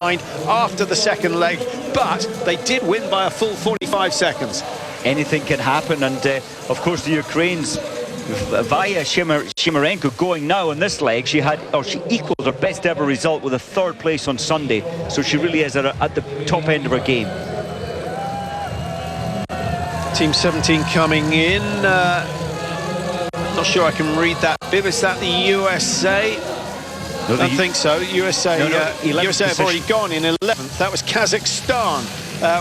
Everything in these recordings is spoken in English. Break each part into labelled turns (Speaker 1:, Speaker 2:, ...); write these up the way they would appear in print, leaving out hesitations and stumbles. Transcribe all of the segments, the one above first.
Speaker 1: behind after the second leg, but they did win by a full 45 seconds.
Speaker 2: Anything can happen, and of course the Ukrainians via Shimarenko going now on this leg. She equaled her best ever result with a third place on Sunday, so she really is at the top end of her game.
Speaker 1: Team 17 coming in. Not sure I can read that bib. Is that the USA?
Speaker 2: No,
Speaker 1: I don't think so. USA, USA have already gone in 11th. That was Kazakhstan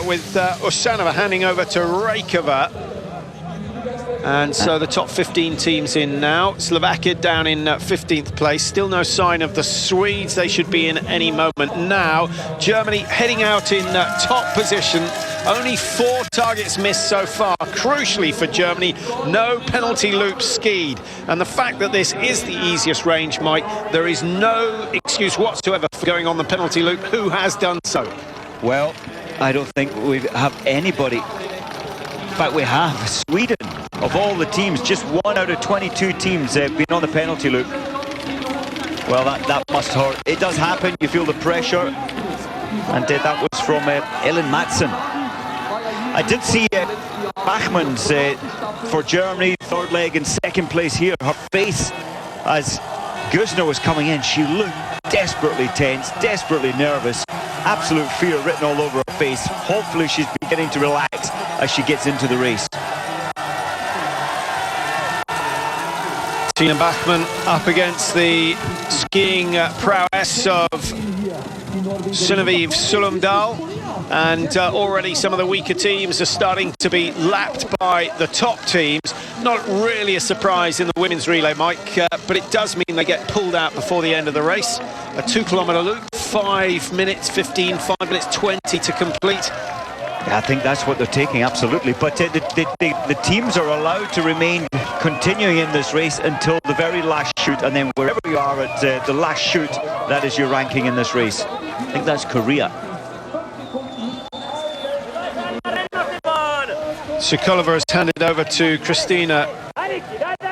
Speaker 1: with Usanova handing over to Rakova. And so the top 15 teams in now. Slovakia down in 15th place. Still no sign of the Swedes. They should be in any moment now. Germany heading out in top position. Only 4 targets missed so far. Crucially for Germany, no penalty loops skied. And the fact that this is the easiest range, Mike, there is no excuse whatsoever for going on the penalty loop. Who has done so?
Speaker 2: Well, I don't think we have anybody. In fact, we have Sweden. Of all the teams, just 1 out of 22 teams have been on the penalty loop. Well, that must hurt. It does happen. You feel the pressure. And that was from Ellen Madsen. I did see Bachmann's for Germany, third leg in second place here. Her face, as Guzna was coming in, she looked desperately tense, desperately nervous. Absolute fear written all over her face. Hopefully she's beginning to relax as she gets into the race.
Speaker 1: Tina Bachmann up against the skiing prowess of Genevieve Sulumdal, and already some of the weaker teams are starting to be lapped by the top teams. Not really a surprise in the women's relay, Mike, but it does mean they get pulled out before the end of the race. A 2-kilometre loop, 5 minutes 15, 5 minutes 20 to complete.
Speaker 2: Yeah, I think that's what they're taking, absolutely. But the teams are allowed to remain continuing in this race until the very last shoot, and then wherever you are at the last shoot, that is your ranking in this race. I think that's Korea.
Speaker 1: Sokolova has handed over to Kristina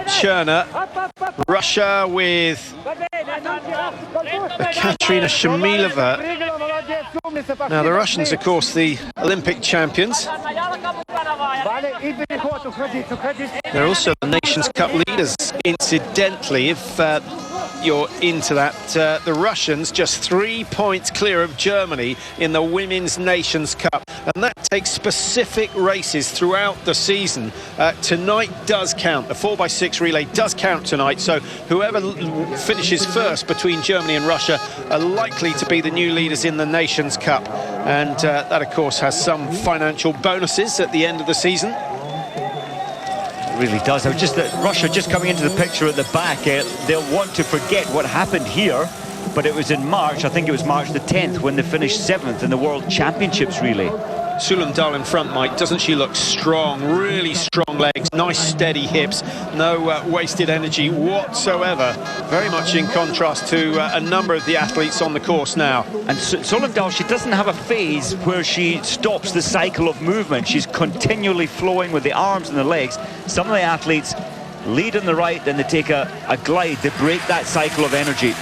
Speaker 1: Cherner. Russia with Katerina Shamilova. Now the Russians, of course, the Olympic champions. They're also the Nations Cup leaders, incidentally, if you're into that. The Russians just 3 points clear of Germany in the Women's Nations Cup, and that takes specific races throughout the season. Tonight does count. The 4x6 relay does count tonight, so whoever finishes first between Germany and Russia are likely to be the new leaders in the Nations Cup, and that of course has some financial bonuses at the end of the season.
Speaker 2: Really does. Russia just coming into the picture at the back. They'll want to forget what happened here, but it was in March, I think it was March the 10th, when they finished 7th in the World Championships relay.
Speaker 1: Sulumdal in front, Mike. Doesn't she look strong? Really strong legs, nice steady hips, no wasted energy whatsoever. Very much in contrast to a number of the athletes on the course now.
Speaker 2: And Sulumdal, she doesn't have a phase where she stops the cycle of movement. She's continually flowing with the arms and the legs. Some of the athletes lead on the right, then they take a glide. They break that cycle of energy.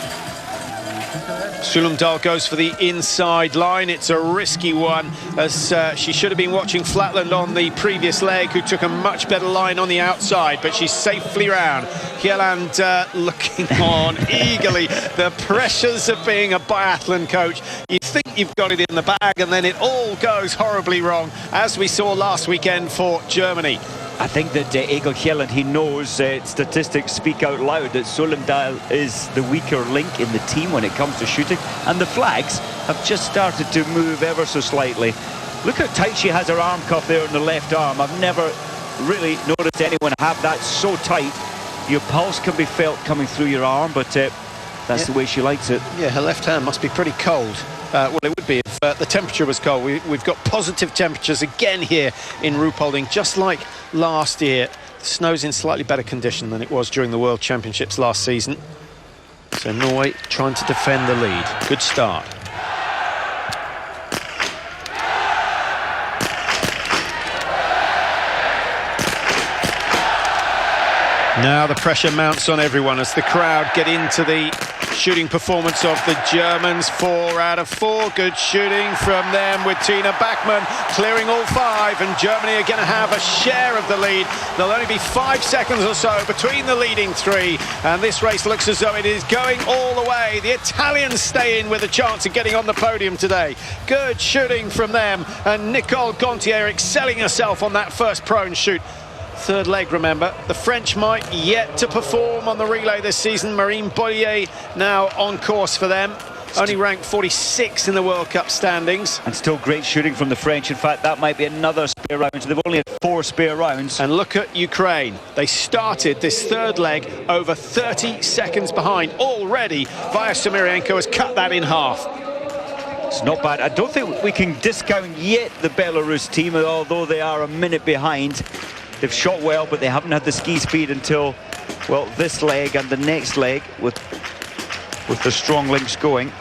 Speaker 1: Sulumdal goes for the inside line. It's a risky one, as she should have been watching Flatland on the previous leg, who took a much better line on the outside, but she's safely round. Kieland looking on eagerly. The pressures of being a biathlon coach. You think you've got it in the bag, and then it all goes horribly wrong, as we saw last weekend for Germany.
Speaker 2: I think that Egil Kjelland, he knows statistics speak out loud that Sulumdal is the weaker link in the team when it comes to shooting, and the flags have just started to move ever so slightly. Look how tight she has her arm cuff there in the left arm. I've never really noticed anyone have that so tight. Your pulse can be felt coming through your arm, but that's the way she likes it.
Speaker 1: Yeah, her left hand must be pretty cold. Well, it would be if the temperature was cold. We've got positive temperatures again here in Ruhpolding, just like last year. The snow's in slightly better condition than it was during the World Championships last season. So Norway trying to defend the lead. Good start. Now the pressure mounts on everyone as the crowd get into the shooting performance of the Germans. 4 out of 4. Good shooting from them, with Tina Bachmann clearing all 5, and Germany are going to have a share of the lead. There'll only be 5 seconds or so between the leading 3, and this race looks as though it is going all the way. The Italians stay in with a chance of getting on the podium today. Good shooting from them, and Nicole Gontier excelling herself on that first prone shoot. Third leg, remember. The French might yet to perform on the relay this season. Marine Bollier now on course for them. Only ranked 46 in the World Cup standings.
Speaker 2: And still great shooting from the French. In fact, that might be another spare round. They've only had 4 spare rounds.
Speaker 1: And look at Ukraine. They started this third leg over 30 seconds behind. Already, Via Samirenko has cut that in half.
Speaker 2: It's not bad. I don't think we can discount yet the Belarus team, although they are a minute behind. They've shot well, but they haven't had the ski speed until, well, this leg and the next leg with the strong links going.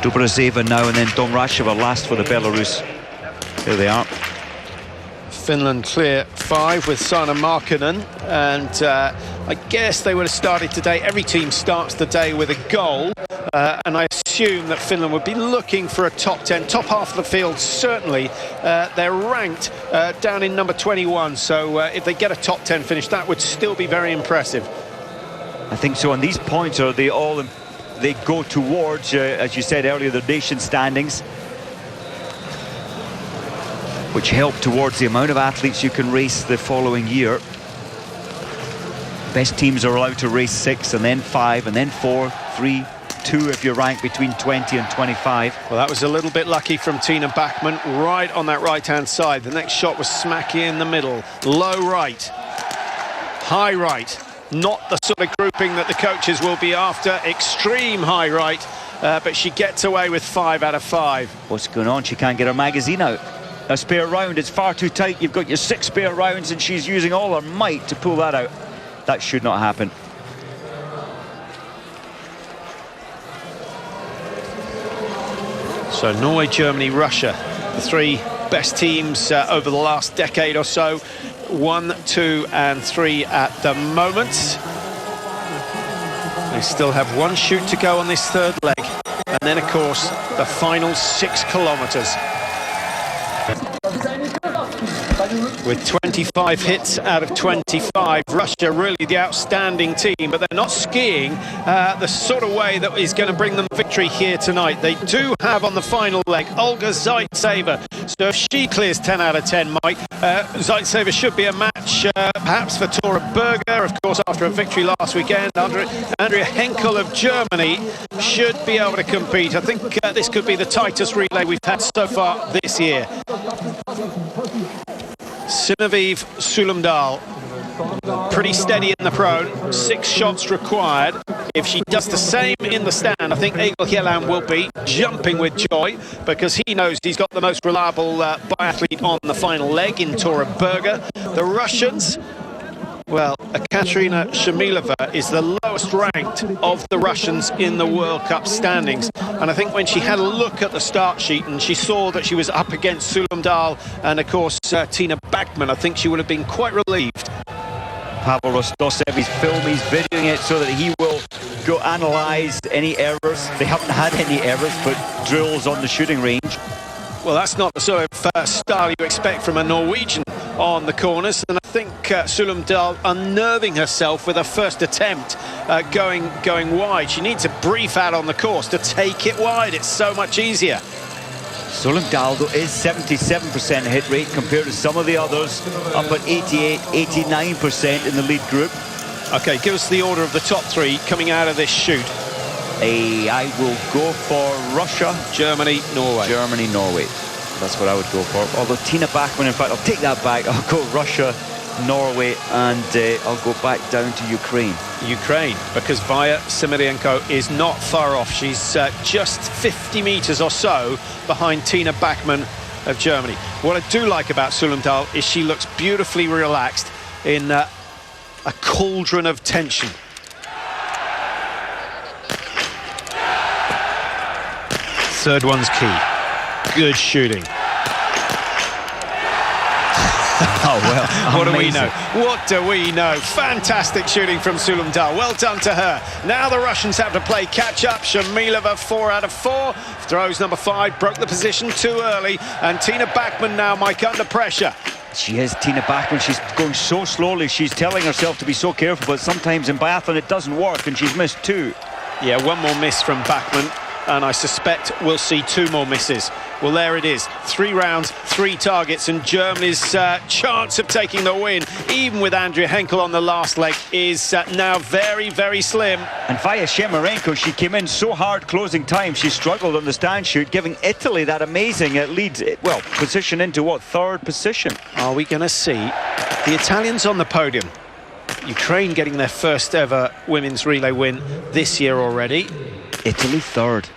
Speaker 2: Dobrozeva now, and then Domracheva last for the Belarus. There they are.
Speaker 1: Finland clear 5 with Sanna Markkanen, and I guess they would have started today. Every team starts the day with a goal, and I assume that Finland would be looking for a top 10, top half of the field certainly. They're ranked down in number 21, so if they get a top 10 finish, that would still be very impressive.
Speaker 2: I think so, and these points are they go towards, as you said earlier, the nation standings, which help towards the amount of athletes you can race the following year. Best teams are allowed to race 6, and then 5, and then 4, 3, 2 if you're ranked between 20 and 25.
Speaker 1: Well, that was a little bit lucky from Tina Bachmann, right on that right-hand side. The next shot was smacky in the middle. Low right, high right. Not the sort of grouping that the coaches will be after. Extreme high right, but she gets away with 5 out of 5.
Speaker 2: What's going on? She can't get her magazine out. A spare round, it's far too tight. You've got your 6 spare rounds, and she's using all her might to pull that out. That should not happen.
Speaker 1: So Norway, Germany, Russia, the 3 best teams over the last decade or so. 1, 2 and 3 at the moment. They still have 1 shoot to go on this third leg, and then of course the final 6 kilometers. With 25 hits out of 25, Russia really the outstanding team, but they're not skiing the sort of way that is going to bring them victory here tonight. They do have on the final leg Olga Zaitseva, so if she clears 10 out of 10, Mike, Zaitseva should be a match perhaps for Tora Berger, of course, after a victory last weekend. Andrea Henkel of Germany should be able to compete. I think this could be the tightest relay we've had so far this year. Synnøve Sulumdal, pretty steady in the prone, 6 shots required. If she does the same in the stand, I think Egil Hjelland will be jumping with joy, because he knows he's got the most reliable biathlete on the final leg in Tora Berger. The Russians, well, Katerina Shamilova is the lowest ranked of the Russians in the World Cup standings. And I think when she had a look at the start sheet and she saw that she was up against Sulumdal and, of course, Tina Bachmann, I think she would have been quite relieved.
Speaker 2: Pavel Rostosev, he's filming, he's videoing it so that he will go analyse any errors. They haven't had any errors, but drills on the shooting range.
Speaker 1: Well, that's not the sort of style you expect from a Norwegian on the corners, and I think Sulumdal unnerving herself with her first attempt going wide. She needs a brief out on the course to take it wide. It's so much easier.
Speaker 2: Sulumdal is 77% hit rate compared to some of the others, up at 88, 89% in the lead group.
Speaker 1: Okay, give us the order of the top 3 coming out of this shoot.
Speaker 2: I will go for Russia,
Speaker 1: Germany, Norway.
Speaker 2: Germany, Norway. That's what I would go for. Although Tina Bachmann, in fact, I'll take that back. I'll go Russia, Norway, and I'll go back down to Ukraine.
Speaker 1: Ukraine, because Via Samirenko is not far off. She's just 50 meters or so behind Tina Bachmann of Germany. What I do like about Sulumdal is she looks beautifully relaxed in a cauldron of tension. Third one's key. Good shooting.
Speaker 2: Oh, well,
Speaker 1: what
Speaker 2: amazing.
Speaker 1: do we know? What do we know? Fantastic shooting from Sulumdal. Well done to her. Now the Russians have to play catch-up. Shamilova, 4 out of 4. Throws number 5, broke the position too early. And Tina Bachmann now, Mike, under pressure.
Speaker 2: She is, Tina Bachmann. She's going so slowly. She's telling herself to be so careful, but sometimes in biathlon it doesn't work, and she's missed 2.
Speaker 1: Yeah, 1 more miss from Bachmann, and I suspect we'll see 2 more misses. Well, there it is. 3 rounds, 3 targets, and Germany's chance of taking the win, even with Andrea Henkel on the last leg, is now very, very slim.
Speaker 2: And Via Shemerenko, she came in so hard closing time, she struggled on the stand shoot, giving Italy that amazing lead, well, position into what, 3rd position?
Speaker 1: Are we going to see the Italians on the podium? Ukraine getting their first ever women's relay win this year already.
Speaker 2: Italy 3rd.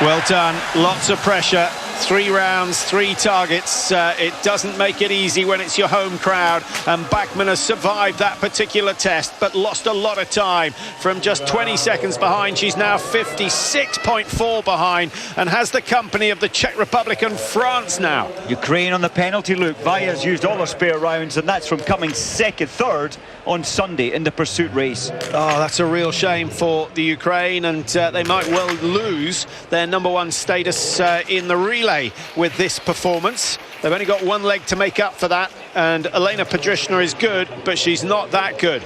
Speaker 1: Well done, lots of pressure. 3 rounds, 3 targets. It doesn't make it easy when it's your home crowd, and Bachmann has survived that particular test but lost a lot of time. From just 20 seconds behind, she's now 56.4 behind and has the company of the Czech Republic and France now.
Speaker 2: Ukraine on the penalty look. Vaya's used all her spare rounds, and that's from coming 3rd on Sunday in the pursuit race.
Speaker 1: Oh, that's a real shame for the Ukraine, and they might well lose their #1 status in the relay with this performance. They've only got 1 leg to make up for that, and Elena Pedrichna is good, but she's not that good.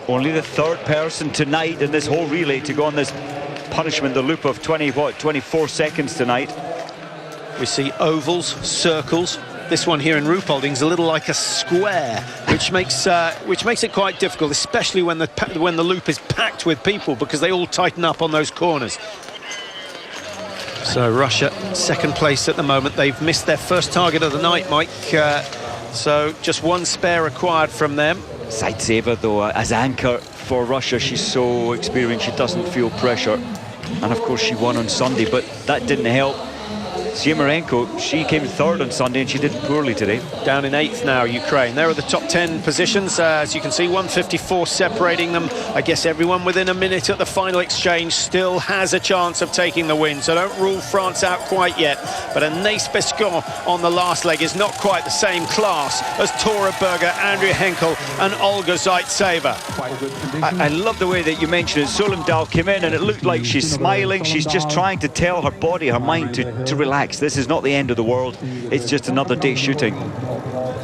Speaker 2: Only the 3rd person tonight in this whole relay to go on this punishment, the loop of 24 seconds tonight.
Speaker 1: We see ovals, circles. This one here in Ruhpolding is a little like a square, which makes it quite difficult, especially when the loop is packed with people, because they all tighten up on those corners. So Russia, 2nd place at the moment. They've missed their first target of the night, Mike. So just 1 spare required from them.
Speaker 2: Zaitseva, though, as anchor for Russia, she's so experienced, she doesn't feel pressure. And of course she won on Sunday, but that didn't help. Shemerenko, she came 3rd on Sunday and she did poorly today.
Speaker 1: Down in 8th now, Ukraine. There are the top 10 positions. As you can see, 154 separating them. I guess everyone within a minute at the final exchange still has a chance of taking the win. So don't rule France out quite yet. But Anaïs Bescon on the last leg is not quite the same class as Tora Berger, Andrea Henkel and Olga Zaitseva.
Speaker 2: I love the way that you mentioned it. Sulumdal came in and it looked like she's smiling. She's just trying to tell her body, her mind to relax. This is not the end of the world. It's just another day shooting.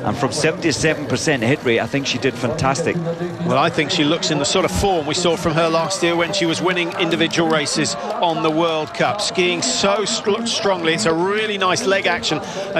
Speaker 2: And from 77% hit rate, I think she did fantastic.
Speaker 1: Well, I think she looks in the sort of form we saw from her last year when she was winning individual races on the World Cup. Skiing so strongly. It's a really nice leg action. And